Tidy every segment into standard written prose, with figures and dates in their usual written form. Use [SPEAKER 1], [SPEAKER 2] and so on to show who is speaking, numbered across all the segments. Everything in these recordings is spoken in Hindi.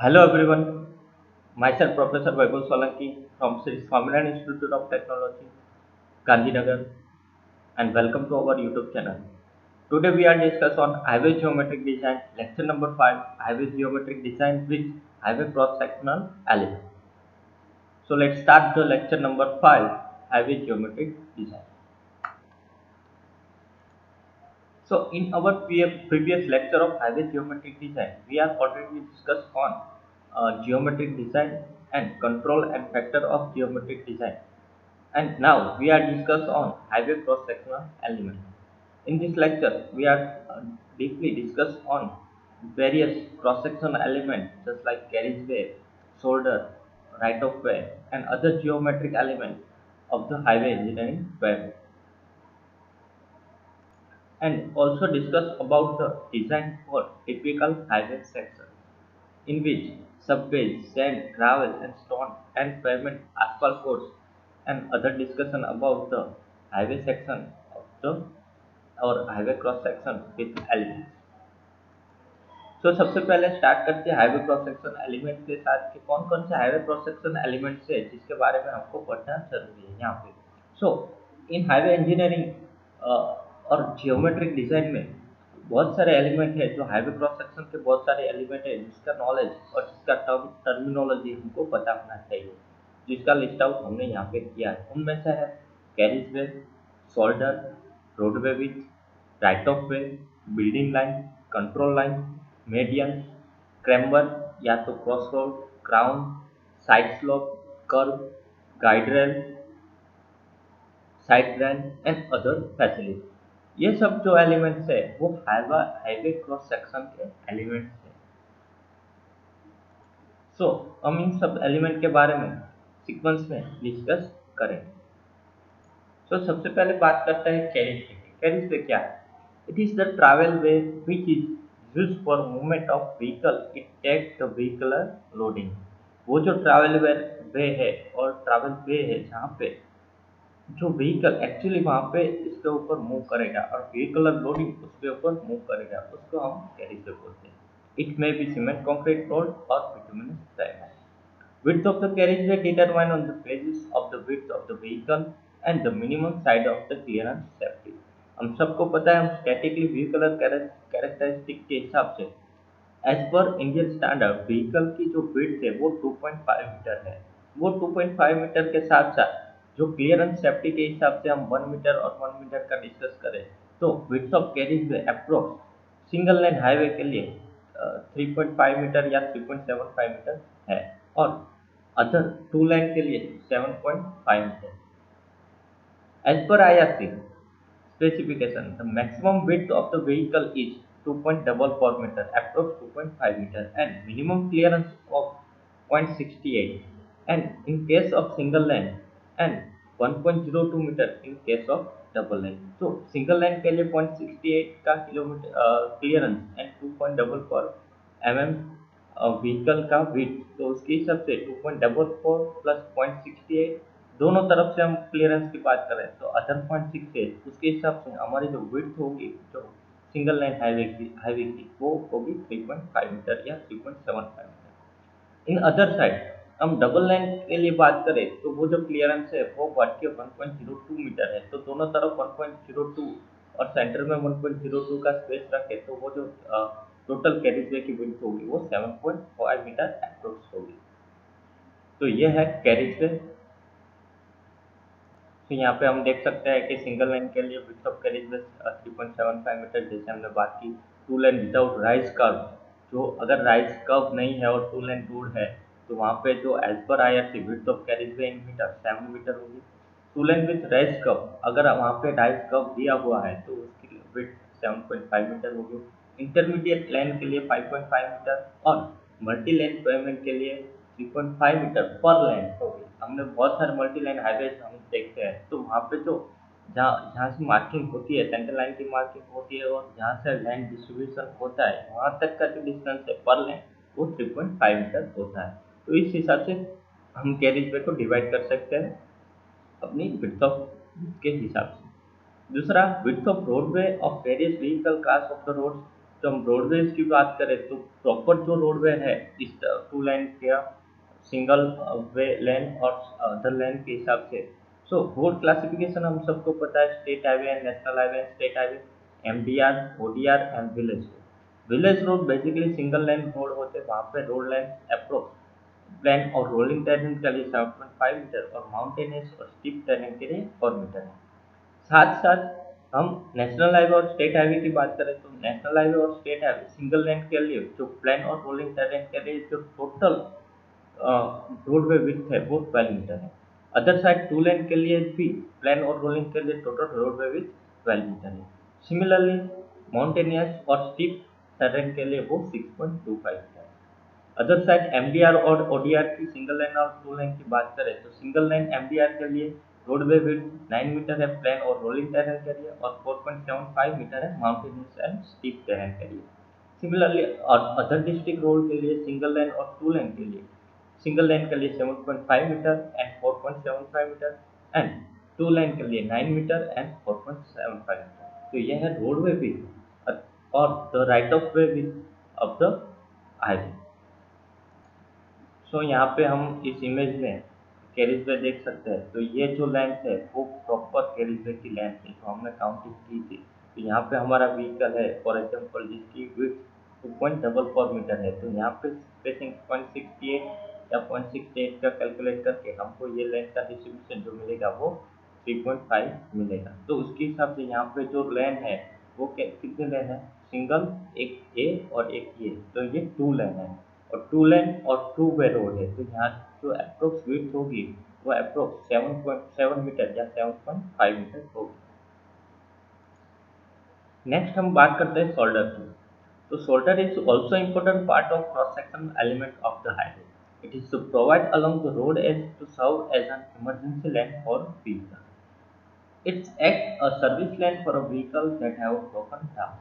[SPEAKER 1] Hello everyone, myself Professor Vaibhav Solanki from Sri Swaminarayan Institute of Technology, Gandhinagar, and welcome to our YouTube channel. Today we are discussing on highway geometric design, lecture number 5, highway geometric design with highway cross-sectional element. So let's start the lecture number 5, highway geometric design. So in our previous lecture of highway geometric design, we have already discussed on geometric design and control and factor of geometric design. And now we are discuss on highway cross-sectional element. In this lecture, we are deeply discuss on various cross-sectional elements just like carriageway, shoulder, right of way, and other geometric elements of the highway engineering web, and also discuss about the design for typical highway section, in which subways, sand, gravel, and stone and pavement asphalt course, and other discussion about the highway section of the और highway cross section with elements. तो सबसे पहले स्टार्ट करते हैं हाईवे क्रॉस सेक्शन एलिमेंट के साथ कि कौन कौन से हाईवे क्रॉस सेक्शन एलिमेंट्स है जिसके बारे में हमको पढ़ना जरूरी है यहाँ पे. सो इन हाईवे इंजीनियरिंग और जियोमेट्रिक डिजाइन में बहुत सारे एलिमेंट है जो हाईवे क्रॉस सेक्शन के बहुत सारे एलिमेंट है जिसका नॉलेज और जिसका टर्मिनोलॉजी हमको पता होना चाहिए, जिसका लिस्ट आउट हमने यहाँ पे किया है. उनमें से है carriage way, shoulder, roadway with, right of way, building line, control line, median, camber या तो cross road, crown, side slope, curve, guide rail, side rain and other facility. ये सब जो एलिमेंट्स है वो हाईवे क्रॉस सेक्शन के एलिमेंट्स है. सो हम इन सब एलिमेंट के बारे में सीक्वेंस में डिस्कस करें. तो सबसे पहले बात करते हैं कैरिज वे. कैरिज वे क्या है? It is the travel way which is used for movement of vehicle. It take the vehicular loading. वो जो ट्रैवल वे है और ट्रैवल वे है जहाँ पे जो व्हीकल एक्चुअली वहाँ पे इसके ऊपर मूव करेगा और व्हीकलर लोडिंग उसके ऊपर मूव करेगा, उसको हम कैरिज वे बोलते हैं. It may be cement concrete road और bituminous primer. Width of the carriageway determined on the basis of the width of the vehicle and the minimum side of the clearance safety. हम सबको पता है हम स्टैटिकली व्हीकलर कैरेक्टरिस्टिक के हिसाब से as per Indian standard vehicle की जो विड्थ है वो 2.5 मीटर है. वो 2.5 मीटर के साथ साथ जो क्लियरेंस सेफ्टी के हिसाब से हम 1 मीटर और 1 मीटर का डिस्कस करें तो width of carriageway approx single lane highway के लिए 3.5 मीटर या 3.75 मीटर है और अदर टू लाइन के लिए 7.5 metre. As per IRC specification, the maximum width of the vehicle is 2.44 meter, approx 2.5 meter, and minimum clearance of 0.68, and in case of single lane, and 1.02 meter in case of double lane. तो सिंगल लाइन के लिए 0.68 का kilometre clearance and 2.44 mm vehicle का विड्थ, तो उसके हिसाब से 2.44 प्लस 0.68 दोनों तरफ से हम क्लियरेंस की बात करें तो अदर 0.68 उसके हिसाब से हमारी जो विड्थ होगी जो सिंगल लाइन हाईवे की वो होगी 3.5 मीटर या 3.75 मीटर. इन अदर साइड हम डबल लाइन के लिए बात करें तो वो जो क्लियरेंस है वो बढ़ के 1.02 मीटर है. तो दोनों तरफ 1.02 और सेंटर में 1.02 का स्पेस रखे तो वो जो टोटल कैरिजवे की विड्थ होगी वो 7.5 मीटर अप्रोक्स होगी. तो ये है कैरिजवे. तो यहाँ पे हम देख सकते हैं कि सिंगल लाइन के लिए विड्थ ऑफ कैरिजवे 3.75 मीटर जैसे हमने बात की. Two line without raise kerb, जो अगर राइज कर्व नहीं है और टू लाइन टूड है तो वहाँ पे जो as per IRC width of carriageway in meter 7 meter होगी. Two line with rise curve, अगर वहाँ पे राइज कर्व दिया हुआ है तो उसकी विड्थ 7.5 मीटर होगी. इंटरमीडिएट लाइन के लिए 5.5 मीटर और मल्टी लाइन पेमेंट के लिए 3.5 मीटर पर लाइन होगी. हमने बहुत सारे मल्टी लाइन हाईवे हम देखते हैं तो वहाँ पे जो जहाँ जहाँ से मार्किंग होती है सेंटर लाइन की मार्किंग होती है और जहाँ से लाइन डिस्ट्रीब्यूशन होता है वहाँ तक का जो डिस्टेंस है पर लाइन वो 3.5 मीटर होता है. तो इस हिसाब से हम कैरिजवे को डिवाइड कर सकते हैं अपनी विड्थ ऑफ के हिसाब से. दूसरा, width of roadway of various vehicle class of the road तो हम रोडवेज की बात करें तो प्रॉपर जो रोडवे है इस टू लाइन का सिंगल वे लेन और अदर लेन के हिसाब से। सो रोड क्लासिफिकेशन हम सबको पता है, state highway and national highway and state highway, MDR, ODR and village road. Village road basically single line road होते हैं, वहाँ पे रोड लेंथ अप्रोक्स प्लेन और रोलिंग टेरेन के लिए 7.5 मीटर और माउंटेनियस और स्टीप टेरेन के लिए 4 मीटर है। साथ साथ हम नेशनल हाईवे और स्टेट हाईवे की बात करें तो नेशनल हाईवे और स्टेट हाईवे सिंगल लेन के लिए जो प्लेन और रोलिंग टेरेन के लिए जो टोटल रोडवे विड्थ है वो 12 मीटर है। अदर साइड टू लेन के लिए भी प्लेन और रोलिंग के लिए टोटल रोडवे विड्थ 12 मीटर है। सिमिलरली माउंटेनियस और स्टीप टेरेन के लिए वो 6.25 मीटर है। अदर साइड एमडीआर और ओडीआर की सिंगल लाइन और टू लाइन की बात करें तो सिंगल लाइन एमडीआर के लिए रोडवे विड्थ 9 मीटर है प्लेन और रोलिंग टेरेन के लिए, और 4.75 मीटर है माउंटेनियस एंड स्टीप टेरेन के लिए। सिमिलरली और अदर डिस्ट्रिक्ट रोड के लिए सिंगल लाइन और टू लाइन के लिए, सिंगल लाइन के लिए 7.5 metre and 4.75 metre and two line के लिए 9 मीटर एंड 4.75 मीटर। तो यह है रोडवे विड्थ और the right of way width of the highway. So यहाँ पे हम इस इमेज में कैरिज वे देख सकते हैं। तो ये जो लेंथ है वो प्रॉपर कैरिज वे की लेंथ है जो हमने काउंटिंग की थी। तो यहाँ पे हमारा व्हीकल है फॉर एग्जांपल जिसकी विड्थ 2.44 मीटर है, तो यहाँ पे स्पेसिंग 0.68 या 0.68 का कैलकुलेट करके हमको ये लेंथ का डिस्ट्रीब्यूशन जो मिलेगा वो 3.5 मिलेगा। तो उसके हिसाब से यहाँ पे जो लेन है वो कितने लेन है, सिंगल, एक ए और एक ये, तो ये 2 लेन है और 2 लेन और 2 वे रोड है। तो यहाँ जो अप्रोक्स विड्थ होगी वो अप्रोक्स 7.7 मीटर या 7.5 मीटर होगी। नेक्स्ट हम बात करते हैं शोल्डर की। तो shoulder is also important part of cross section element of the highway. It is provide along the road edge to serve as an emergency lane for vehicle. It's act a service lane for a vehicle that have broken down.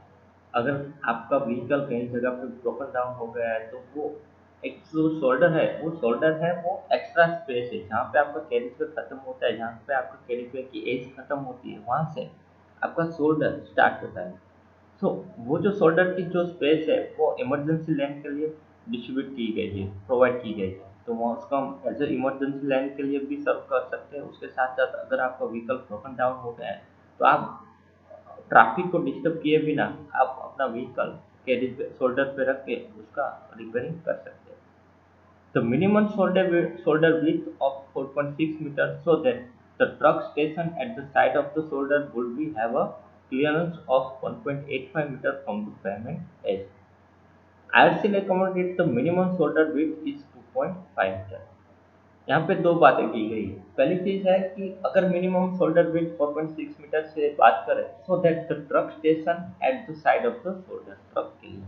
[SPEAKER 1] अगर आपका व्हीकल कहीं जगह पे ब्रोकन डाउन हो गया है तो वो एक जो शोल्डर है वो एक्स्ट्रा स्पेस है जहाँ पे आपका कैरिज वे खत्म होता है, जहाँ पे आपका कैरिज वे की एज खत्म होती है वहाँ से आपका शोल्डर स्टार्ट होता है। सो वो जो शोल्डर की जो स्पेस है वो इमरजेंसी लेन के लिए डिस्ट्रीब्यूट की गई है, प्रोवाइड की गई है। तो वहाँ उसको हम एज ए इमरजेंसी लेन के लिए भी सर्व कर सकते हैं। उसके साथ साथ अगर आपका व्हीकल ब्रोकन डाउन हो गया है तो आप ट्रैफिक को डिस्टर्ब किए बिना आप अपना व्हीकल कैरिज पे शोल्डर पे रख के उसका रिपेयरिंग कर सकते हैं। The minimum shoulder width of 4.6 meters so that the truck station at the side of the shoulder would be have a clearance of 1.85 meter from the pavement edge. IRC recommended the minimum shoulder width is 2.5 meter. यहाँ पे दो बातें की गई है। पहली चीज है कि अगर मिनिमम शोल्डर विड्थ 4.6 मीटर से बात करें so that the truck station at the side of the shoulder, truck के लिए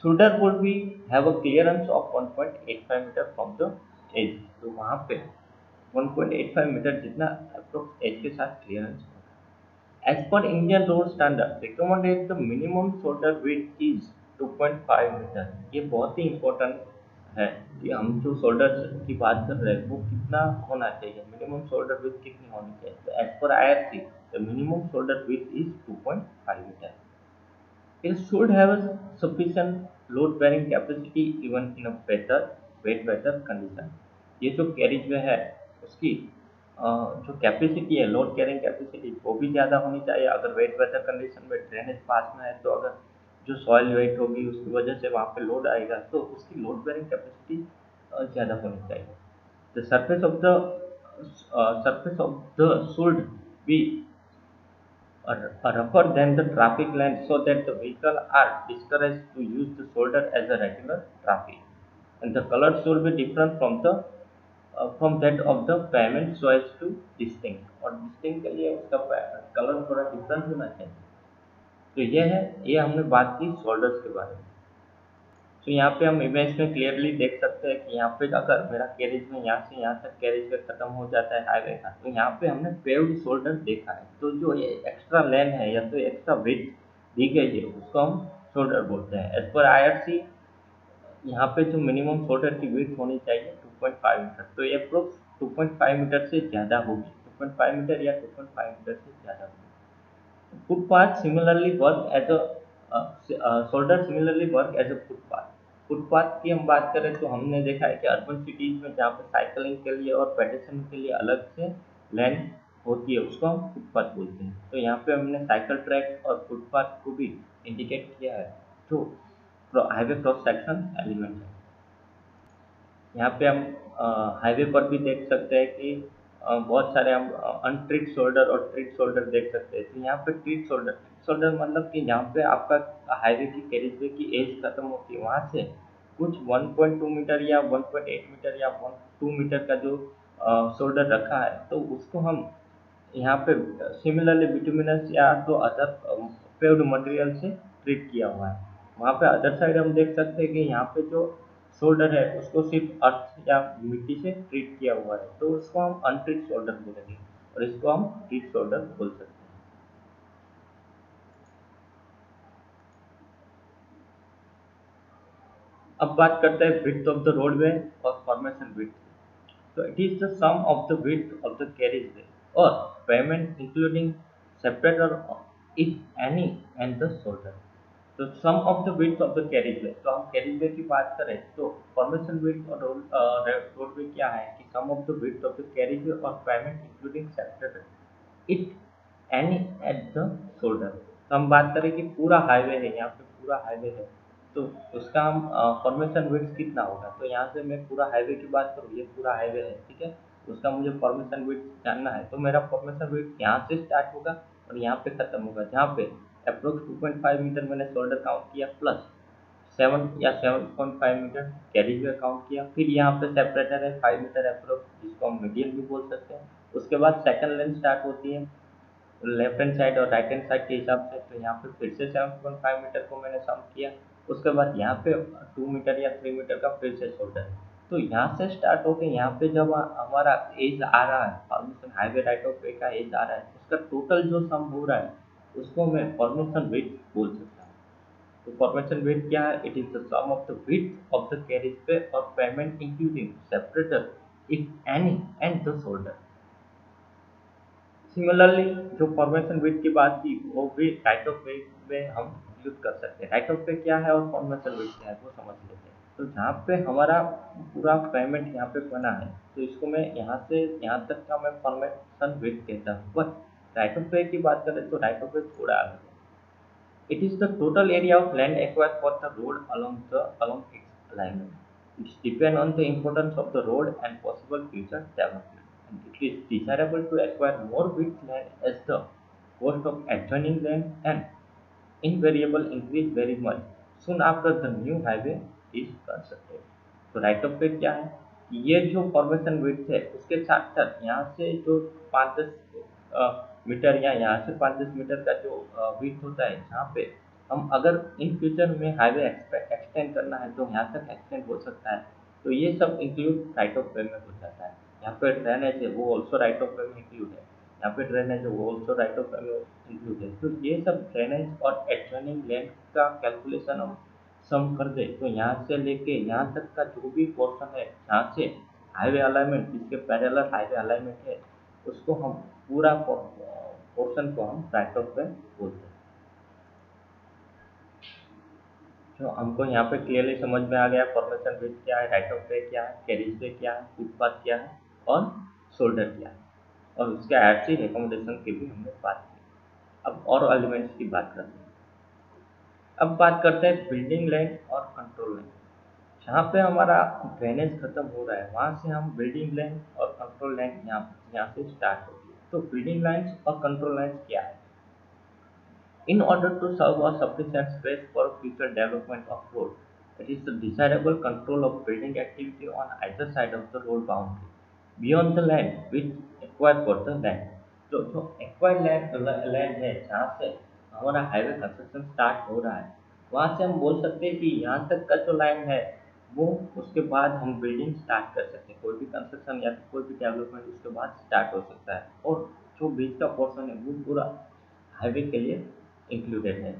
[SPEAKER 1] shoulder would be have a clearance of 1.85 metre from the edge. तो वहाँ पे 1.85 मीटर जितना अप्रोक्स एज के साथ क्लियरेंस होगा। As per Indian road standard recommended the minimum shoulder width is 2.5 metre. ये बहुत ही इंपॉर्टेंट है कि हम जो शोल्डर की बात कर रहे हैं वो कितना होना चाहिए, मिनिमम शोल्डर विड्थ कितनी होनी चाहिए। तो as per IRC the minimum shoulder width is 2.5 metre. It should have a sufficient load bearing capacity even in a better wet weather condition। ये जो कैरिज वे है उसकी जो कैपेसिटी है, लोड कैरिंग कैपेसिटी वो भी ज़्यादा होनी चाहिए। अगर वेट वेदर कंडीशन में ड्रेनेज पास में है तो अगर जो सॉइल वेट होगी उसकी वजह से वहाँ पे लोड आएगा तो उसकी लोड बेयरिंग कैपेसिटी ज़्यादा होनी चाहिए। The surface of the should be rougher than the traffic lane so that the vehicle are discouraged to use the shoulder as a regular traffic, and the color should be different from that of the pavement so as to distinct, और distinct के लिए उसका कलर थोड़ा डिफरेंट होना चाहिए। तो ये हमने बात की शोल्डर्स के बारे में। तो यहाँ पे हम इमेज में क्लियरली देख सकते हैं कि यहाँ पे अगर मेरा कैरिज में यहाँ से यहाँ तक कैरिज में खत्म हो जाता है हाईवे का, तो यहाँ पे हमने पेव्ड शोल्डर देखा है। तो जो ये एक्स्ट्रा लेन है या तो एक्स्ट्रा विड्थ दी गई है उसको हम शोल्डर बोलते हैं। एज पर आईआरसी यहाँ पे जो मिनिमम शोल्डर की विड्थ होनी चाहिए 2.5 मीटर, तो ये अप्रोक्स 2.5 मीटर से ज़्यादा होगी, 2.5 मीटर या 2.5 मीटर से ज़्यादा होगी। Footpath similarly work as a shoulder similarly work as a footpath. Footpath की हम बात करें तो हमने देखा है कि अर्बन सिटीज में जहाँ पे साइकिलिंग के लिए और पेडेस्ट्रियन के लिए अलग से लैन होती है उसको हम फुटपाथ बोलते हैं। तो यहाँ पे हमने साइकिल ट्रैक और फुटपाथ को भी इंडिकेट किया है जो हाईवे क्रॉस सेक्शन एलिमेंट है। यहाँ पे हम हाईवे पर भी देख सकते हैं कि बहुत सारे हम अनट्रीट शोल्डर और ट्रीट शोल्डर देख सकते हैं। तो यहाँ पे ट्रीट शोल्डर मतलब कि जहाँ पे आपका हाईवे की कैरिज वे की एज खत्म होती है वहाँ से कुछ 1.2 मीटर या 1.8 मीटर या 2 मीटर का जो शोल्डर रखा है तो उसको हम यहाँ पे सिमिलरली बिटुमिनस या तो अदर पेव्ड मटेरियल से ट्रीट किया हुआ है। वहाँ पे अदर साइड हम देख सकते हैं कि यहाँ पे जो शोल्डर है उसको सिर्फ अर्थ या मिट्टी से ट्रीट किया हुआ है तो उसको हम अनट्रीट शोल्डर बोलेंगे और इसको हम ट्रीट शोल्डर बोल सकते हैं। अब बात करते हैं विड्थ ऑफ द रोडवे और formation width. So it is the sum of the width of the carriageway or pavement including separator if any and the shoulder। तो sum of the width of the carriageway, तो हम carriageway की बात करें तो formation width और roadway क्या है कि sum of the width of the carriageway और pavement including separator if any at the shoulder। तो हम बात करें कि पूरा हाईवे है, यहाँ पे पूरा हाईवे है तो उसका हम फॉर्मेशन विड्थ कितना होगा। तो यहाँ से मैं पूरा हाईवे की बात करूँ, ये पूरा हाईवे है ठीक है, उसका मुझे फॉर्मेशन विड्थ जानना है तो मेरा फॉर्मेशन विड्थ यहाँ से स्टार्ट होगा और यहाँ पे खत्म होगा जहाँ पे अप्रोक्स 2.5 मीटर मैंने शोल्डर काउंट किया प्लस 7 या 7.5 मीटर कैरिज वे काउंट किया। फिर यहाँ पे सेपरेटर है 5 मीटर अप्रोक्स जिसको हम मीडियन भी बोल सकते हैं। उसके बाद सेकंड लेंथ स्टार्ट होती है लेफ्ट हैंड साइड और राइट हैंड साइड के हिसाब से। तो यहाँ पे फिर से 7.5 मीटर को मैंने सम किया। उसके बाद यहाँ पे 2 मीटर या 3 मीटर का फिर से शोल्डर। तो यहाँ से स्टार्ट होकर यहाँ पे जब हमारा एज आ रहा है फॉर्मेशन हाईवे राइट ऑफ वे का एज आ रहा है उसका टोटल जो सम हो रहा है उसको मैं फॉर्मेशन विड्थ बोल सकता हूँ। तो फॉर्मेशन विड्थ क्या है? It is the sum of the width of the carriage way और pavement including separator if any and the shoulder. Similarly जो फॉर्मेशन विड्थ की बात की वो भी राइट ऑफ वे में हम यूज कर सकते हैं। राइट ऑफ वे क्या है और फॉर्मेशन विड्थ क्या है वो समझ लेते हैं। तो जहाँ पे हमारा पूरा पेमेंट यहाँ पे बना है तो इसको मैं यहाँ से यहाँ तक का मैं फॉर्मेशन विड्थ कहता हूँ। बट राइट ऑफ वे की बात करें तो राइट ऑफ वे थोड़ा अलग है। It is the total area of land acquired for the road along its alignment. It depends on the importance of the road and possible future development. And it is desirable to acquire more width land as the cost of adjoining land and invariable increase very much soon after the new highway is constructed। तो राइट ऑफ वे क्या है? ये जो फॉर्मेशन विड्थ है उसके साथ साथ यहाँ से जो 5-10 मीटर या यहाँ से 5-10 मीटर का जो विड्थ होता है जहाँ पे हम अगर इन फ्यूचर में हाईवे एक्सटेंड करना है तो यहाँ तक एक्सटेंड हो सकता है। तो ये सब इंक्लूड राइट ऑफ वे में हो जाता है। यहाँ पे ड्रेनेज है वो ऑल्सो राइट ऑफ वे में इंक्लूड है। यहाँ पे ड्रेनेज है वो ऑल्सो राइट ऑफ वे में इंक्लूड है। तो ये सब ड्रेनेज और एडजॉइनिंग लैंड का कैलकुलेशन हम सम कर दे तो यहाँ से लेके यहाँ तक का जो भी पोर्शन है जहाँ से हाईवे अलाइनमेंट जिसके पैरेलल हाईवे अलाइनमेंट है उसको हम पूरा पोर्शन को हम राइट ऑफ वे बोलते हैं। तो हमको यहाँ पे क्लियरली समझ में आ गया फॉर्मेशन विड्थ क्या है, राइट ऑफ वे क्या है, कैरिज वे क्या है, फुटपाथ क्या है और शोल्डर क्या है और उसके आरसी रिकमेंडेशन की भी हमने बात की। अब और एलिमेंट्स की बात करते हैं। अब बात करते हैं बिल्डिंग लाइन और कंट्रोल लाइन। जहाँ पे हमारा ड्रेनेज खत्म हो रहा है वहाँ से हम बिल्डिंग लाइन और कंट्रोल लाइन यहाँ से स्टार्ट होती है। तो बिल्डिंग लाइन्स और कंट्रोल लाइन्स क्या है? In order to serve a sufficient space for future development of road, it is the desirable control of building activity on either side of the road boundary beyond the land which acquired for the land। तो जो एक्वायर्ड लैंड है जहाँ से हमारा हाईवे कंस्ट्रक्शन स्टार्ट हो रहा है वहाँ से हम बोल सकते हैं कि यहाँ तक का जो लाइन है वो उसके बाद हम बिल्डिंग स्टार्ट कर सकते हैं। कोई भी कंस्ट्रक्शन या कोई भी डेवलपमेंट उसके बाद स्टार्ट हो सकता है और जो बीच का पोर्शन है वो पूरा हाईवे के लिए इंक्लूडेड है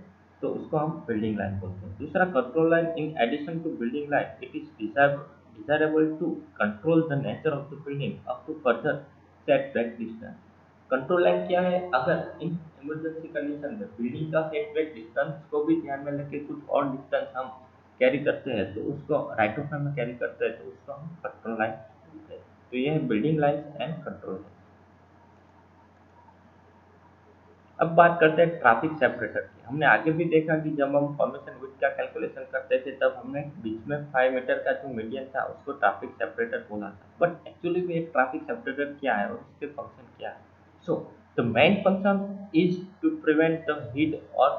[SPEAKER 1] तो उसको हम बिल्डिंग लाइन बोलते हैं। दूसरा control line. In addition to building line it is desirable to control the nature of the building up to further set back distance. Control line क्या है? अगर इन इमरजेंसी कंडीशन में बिल्डिंग का सेट बैक डिस्टेंस को भी ध्यान में लेके कुछ और डिस्टेंस हम कैरी करते हैं तो उसको राइट ऑफ में कैरी करते हैं तो उसको हम कंट्रोल लाइन बोलते हैं। तो ये है building lines and control line. अब बात करते हैं ट्रैफिक सेपरेटर की। हमने आगे भी देखा कि जब हम फॉर्मेशन विड्थ का कैलकुलेशन करते थे तब हमने बीच में 5 मीटर का जो मीडियन था उसको ट्रैफिक सेपरेटर बोला था। बट एक्चुअली में एक ट्रैफिक सेपरेटर क्या है और उसके फंक्शन क्या है? So the main function is to prevent the heat और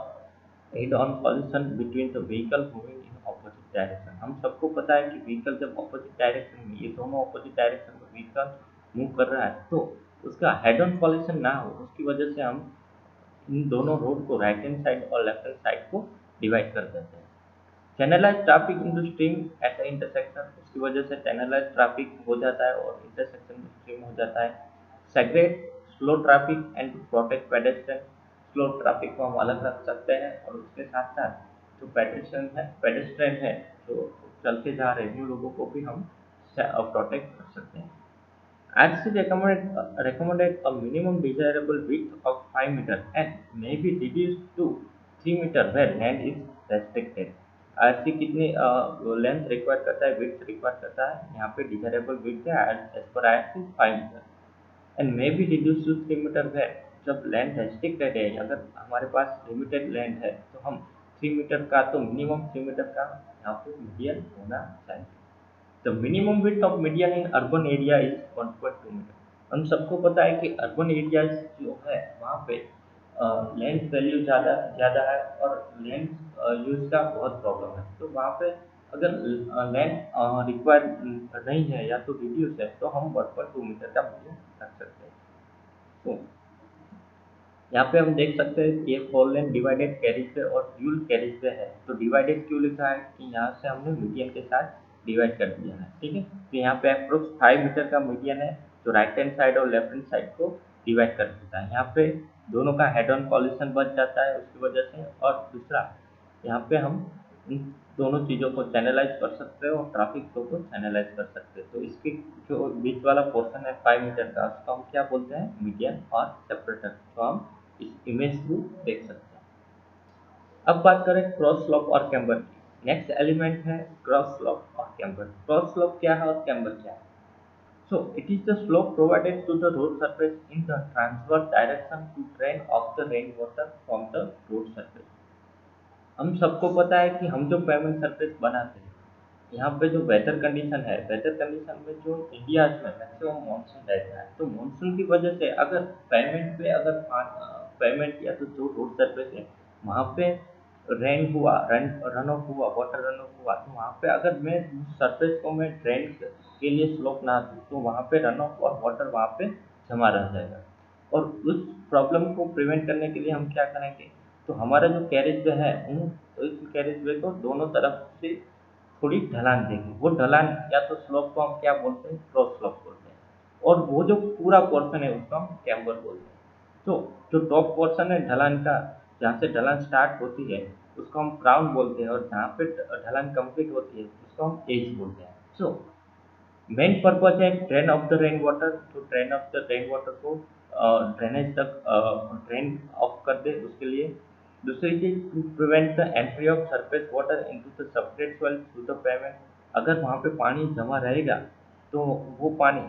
[SPEAKER 1] head on collision between the vehicle moving in opposite direction. हम सबको पता है कि व्हीकल जब ऑपोजिट डायरेक्शन में, ये दोनों ऑपोजिट डायरेक्शन में व्हीकल मूव कर रहा है तो उसका हेड ऑन कॉलिशन ना हो उसकी वजह से हम इन दोनों रोड को राइट हैंड साइड और लेफ्ट हैंड साइड को डिवाइड कर देते हैं। Channelise traffic into stream at the intersection, उसकी वजह से चैनलाइज ट्रैफिक हो जाता है और इंटरसेक्शन में स्ट्रीम हो जाता है। Segregate slow traffic and to protect pedestrian, slow traffic को हम अलग रख सकते हैं और उसके साथ साथ जो पेडेस्ट्रियन है जो चल के जा रहे हैं उन लोगों को भी हम प्रोटेक्ट कर सकते हैं। RC recommended a minimum desirable width of 5 meter and may be reduced to 3 meter where land is restricted. RC कितनी लेंथ रिक्वायर करता है, विड्थ रिक्वायर करता है, यहाँ पे डिजायरेबल विड्थ है as per RC 5 metre and may be reduce to 3 metre where जब लैंड रेस्ट्रिक्टेड है, अगर हमारे पास लिमिटेड लैंड है तो हम 3 मीटर का तो मिनिमम 3 मीटर का यहाँ पे मीडियन होना चाहिए। The minimum width of median in urban area is 1.2 metre. हम सबको पता है कि अर्बन एरिया जो है वहाँ पे लैंड वैल्यू ज़्यादा है और लैंड यूज का बहुत प्रॉब्लम है। तो वहाँ पे अगर लैंड रिक्वायर नहीं है या तो रिड्यूस है तो हम 1.2 मीटर का मीडियन रख सकते हैं। तो यहाँ पे हम देख सकते हैं कि ये 4 लेन डिवाइडेड कैरिज वे और ड्यूल कैरिज वे है। तो डिवाइडेड क्यों लिखा है कि यहाँ से हमने मीडियन के साथ डिवाइड कर दिया है, ठीक है। तो यहाँ पे अप्रोक्स 5 मीटर का मीडियन है जो राइट हैंड साइड और लेफ्ट हैंड साइड को डिवाइड कर देता है। यहाँ पे दोनों का हेड ऑन कॉलिशन बच जाता है उसकी वजह से। और दूसरा यहाँ पे हम इन दोनों चीज़ों को चैनलाइज कर सकते हैं और ट्रैफिक फ्लो को चैनलाइज कर सकते हैं। तो इसके जो बीच वाला पोर्शन है 5 मीटर का उसको हम क्या बोलते हैं? मीडियन और सेपरेटर। तो हम इस इमेज थ्रू देख सकते हैं। अब बात करें क्रॉस स्लोप और कैम्बर की। नेक्स्ट एलिमेंट है क्रॉस स्लोप और कैम्बर। क्रॉस स्लोप क्या है और कैम्बर क्या है? So it is the slope provided to the road surface in the transverse direction to drain off the rainwater from the road surface. हम सबको पता है कि हम जो पेमेंट सरफेस बनाते हैं यहाँ पे जो वेदर कंडीशन है, वेदर कंडीशन में जो इंडिया में मैक्सिमम मानसून रहता है तो मानसून की वजह से अगर पेमेंट पे अगर पेमेंट या तो जो रोड सरफेस है वहाँ पे रेन हुआ, रन ऑफ हुआ, वाटर रन ऑफ हुआ तो वहाँ पे अगर मैं सरफेस को मैं ड्रेन के लिए स्लोप ना दूँ तो वहाँ पे रन ऑफ और वाटर वहाँ पे जमा रह जाएगा। और उस प्रॉब्लम को प्रिवेंट करने के लिए हम क्या करेंगे? तो हमारा जो कैरेज वे है तो इस कैरेज वे को दोनों तरफ से थोड़ी ढलान देंगे। वो ढलान या तो स्लोप को हम क्या बोलते हैं? क्रॉस स्लोप बोलते हैं। और वो जो पूरा पोर्शन है उसको हम कैम्बर बोलते हैं। तो जो टॉप पोर्शन है ढलान का, जहाँ से ढलान स्टार्ट होती है उसको हम क्राउन बोलते हैं और जहाँ पे ढलान कंप्लीट होती है उसको हम एज बोलते हैं। सो मेन पर्पज है drain off the rain water. तो drain off the rain water को ड्रेनेज तक ड्रेन ऑफ कर दे उसके लिए। दूसरी चीज to prevent the entry of surface water into the substrate soil through the pavement. अगर वहाँ पे पानी जमा रहेगा तो वो पानी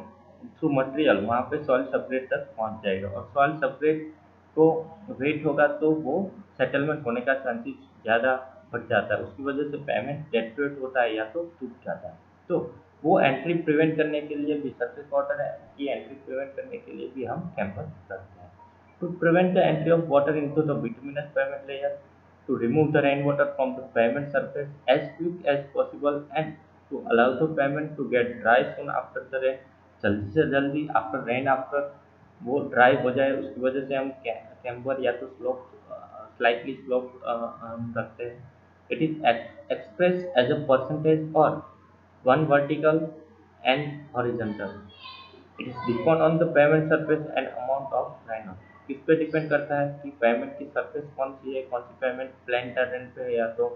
[SPEAKER 1] थ्रू मटेरियल वहाँ पे सॉइल सबस्ट्रेट तक पहुँच जाएगा और सॉइल सबस्ट्रेट को वेट होगा तो वो सेटलमेंट होने का चांसेस ज़्यादा बढ़ जाता है। उसकी वजह से पेमेंट डेट्रेट होता है या तो टूट जाता है। तो वो एंट्री प्रिवेंट करने के लिए भी सरफेस वाटर है की एंट्री प्रिवेंट करने के लिए भी हम कैम्पर करते हैं। To prevent the entry of water into the bituminous pavement layer, to remove the rainwater from the pavement surface as quick as possible and to allow the pavement to get dry soon after the rain, जल्दी से जल्दी आफ्टर रेन आफ्टर वो ड्राई हो जाए उसकी वजह से हम कैम्बर या तो स्लोप स्लाइटली स्लोप हम रखते हैं। It is express as a percentage और one vertical and horizontal. It is depend on the pavement surface and amount of rain. किस पे डिपेंड करता है कि पेमेंट की सरफेस कौन सी है, कौन सी पेमेंट प्लेन टेरेन पे है या तो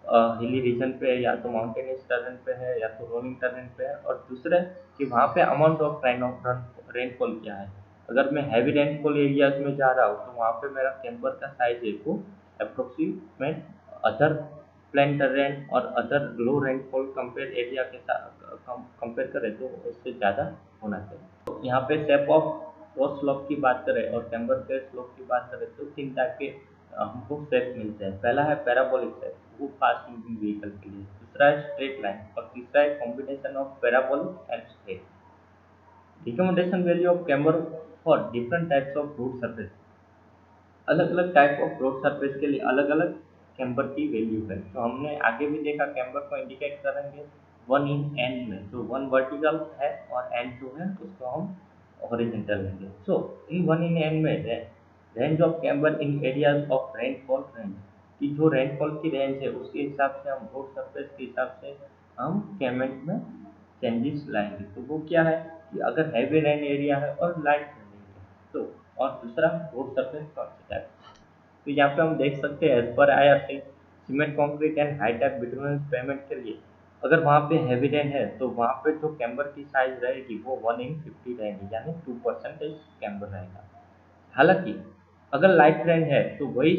[SPEAKER 1] हिली रीजन पे है या तो माउंटेनियस टेरेन पे है या तो रोलिंग टेरेन पे है। और दूसरा कि वहाँ पे अमाउंट ऑफ रेनफॉल क्या है। अगर मैं हैवी रेनफॉल एरियाज में जा रहा हूँ तो वहाँ पे मेरा कैम्पर का साइज है वो अप्रोक्सीमेट अदर प्लेन टेरेन और अदर लो रेनफॉल कंपेयर एरिया के साथ कंपेयर करें तो उससे ज़्यादा होना चाहिए। तो यहाँ पे शेप ऑफ रो स्लोप की बात करें और कैम्बर के स्लोप की बात करें तो 3 टाइप के हमको शेप मिलते हैं। पहला है पैराबोलिक शेप, वो फास्ट मूविंग व्हीकल के लिए। दूसरा है स्ट्रेट लाइन और तीसरा है combination of parabolic and straight. Recommendation value of camber for different types of road surface. अलग अलग टाइप ऑफ रोड सरफेस के लिए अलग अलग कैम्बर की वैल्यू है। तो हमने आगे भी देखा कैम्बर को इंडिकेट करेंगे वन इन एंड में, तो वन वर्टिकल है और एंड जो है उसको हम हॉरिजॉन्टल लेंगे। सो इन वन इन एंड में range of camber in areas of rainfall range, कि जो रेनफॉल की रेंज है उसके हिसाब से हम रोड सरफेस के हिसाब से हम कैमेंट में चेंजेस लाएंगे। तो वो क्या है कि अगर हैवी रेन एरिया है और लाइट रेन एरिया तो, और दूसरा रोड सरफेस कौन सा टाइप। तो यहाँ पे हम देख सकते हैं as per IRC cement concrete and high type bituminous pavement के लिए अगर वहाँ पे हैवी रेन है तो वहाँ पे जो कैम्बर की साइज रहेगी वो 1/50 रहेगी, यानी 2% कैम्बर रहेगा। हालांकि अगर लाइट रेन है तो वही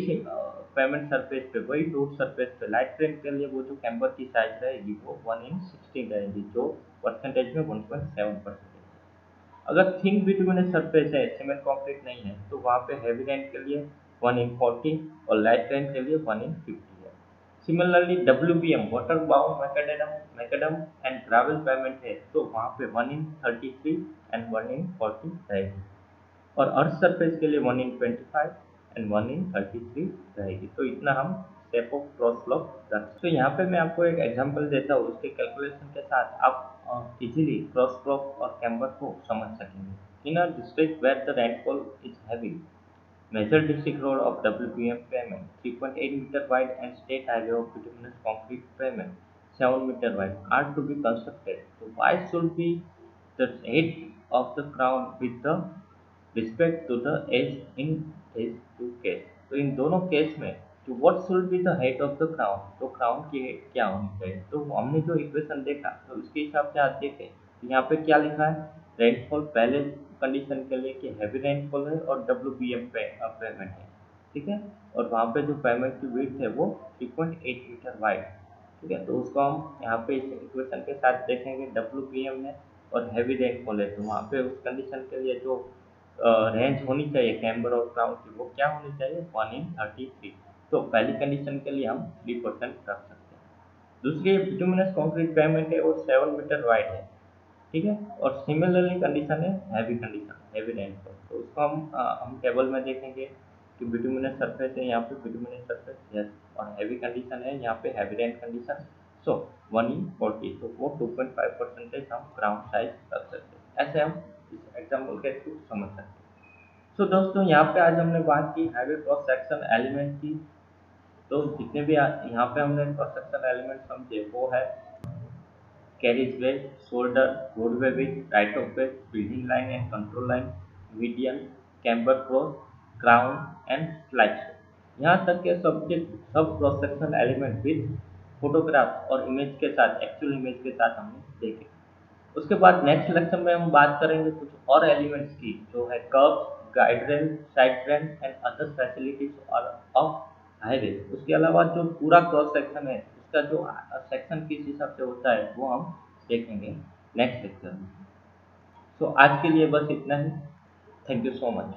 [SPEAKER 1] पेमेंट सरफेस पे, वही रोड सरफेस पे लाइट रेन के लिए वो जो कैम्बर की साइज रहेगी वो 1/16 रहेगी, जो परसेंटेज में 1.7%। अगर थिन बिटुमिनस सरफेस है, सीमेंट कंक्रीट नहीं है, तो वहाँ पे हैवी रेन के लिए 1/40 और लाइट रेन के लिए 1/50 है। Similarly WBM water bound macadam and gravel payment है तो वहाँ पे 1/33 एंड 1/40 रहेगी, और अर्थ सरफेस के लिए 1/25 एंड 1/33 रहेगी। तो इतना हम शेप ऑफ क्रॉस ब्लॉक रख। तो यहाँ पे मैं आपको एक एग्जांपल देता हूँ, उसके कैलकुलेशन के साथ आप इजीली क्रॉस ब्लॉक और कैम्बर को समझ सकेंगे। In a district where the rainfall is heavy, major district road of WPM pavement, 3.8 meter wide and state highway of bituminous concrete pavement, 7 meter wide, are to be constructed. So why should be the head of the crown with the respect to the edge in these two case? तो इन दोनों केस में तो what should be the height of the crown? तो crown की height क्या होनी चाहिए? तो हमने जो इक्वेशन देखा तो उसके हिसाब से आप देखें तो यहाँ पे क्या लिखा है, रेनफॉल पहले कंडीशन के लिए कि हैवी रेनफॉल है और WBM पेमेंट है, ठीक है, और वहाँ पे जो पेमेंट की विड्थ है वो 3.8 मीटर वाइड, ठीक है। तो उसको हम यहाँ पे इस इक्वेशन के साथ देखेंगे, WBM है और हैवी रेनफॉल है तो वहाँ पे उस कंडीशन के लिए जो रेंज होनी चाहिए कैम्बर और क्राउन की वो क्या होनी चाहिए 1/33। तो पहली कंडीशन के लिए हम 3% रख सकते हैं। दूसरी बिटुमिनस कंक्रीट पेमेंट है वो 7 मीटर वाइड है, ठीक है, और सिमिलरली कंडीशन है हैवी कंडीशन, हैवी रेनफॉल। तो उसको हम टेबल में देखेंगे कि बिटुमिनस सरफेस है यहाँ पे, बिटुमिनस सरफेस यस, और हैवी कंडीशन है यहाँ पे हैवी रेन कंडीशन। सो 1/40 तो वो 2.5% हम ग्राउंड साइज रख सकते हैं। ऐसे हम इस एग्जाम्पल के थ्रू समझ सकते हैं। सो दोस्तों यहाँ पे आज हमने बात की हाईवे क्रॉस सेक्शन एलिमेंट की। तो जितने भी यहाँ पे हमने क्रॉस सेक्शन एलिमेंट समझे वो है carriageway, shoulder, roadway width, right of way, building line and control line, median, camber cross, crown and slideshow। यहाँ तक के सब्जेक्ट सब cross section element with photograph और इमेज के साथ, एक्चुअल इमेज के साथ हमने देखे। उसके बाद नेक्स्ट लेक्चर में हम बात करेंगे कुछ और एलिमेंट्स की, जो है curves, guide rail, side rail and other facilities और ऑफ हाईवे। उसके अलावा जो पूरा क्रॉस सेक्शन है उसका जो सेक्शन किस हिसाब से होता है वो हम देखेंगे नेक्स्ट लेक्चर में। सो आज के लिए बस इतना ही। Thank you so much.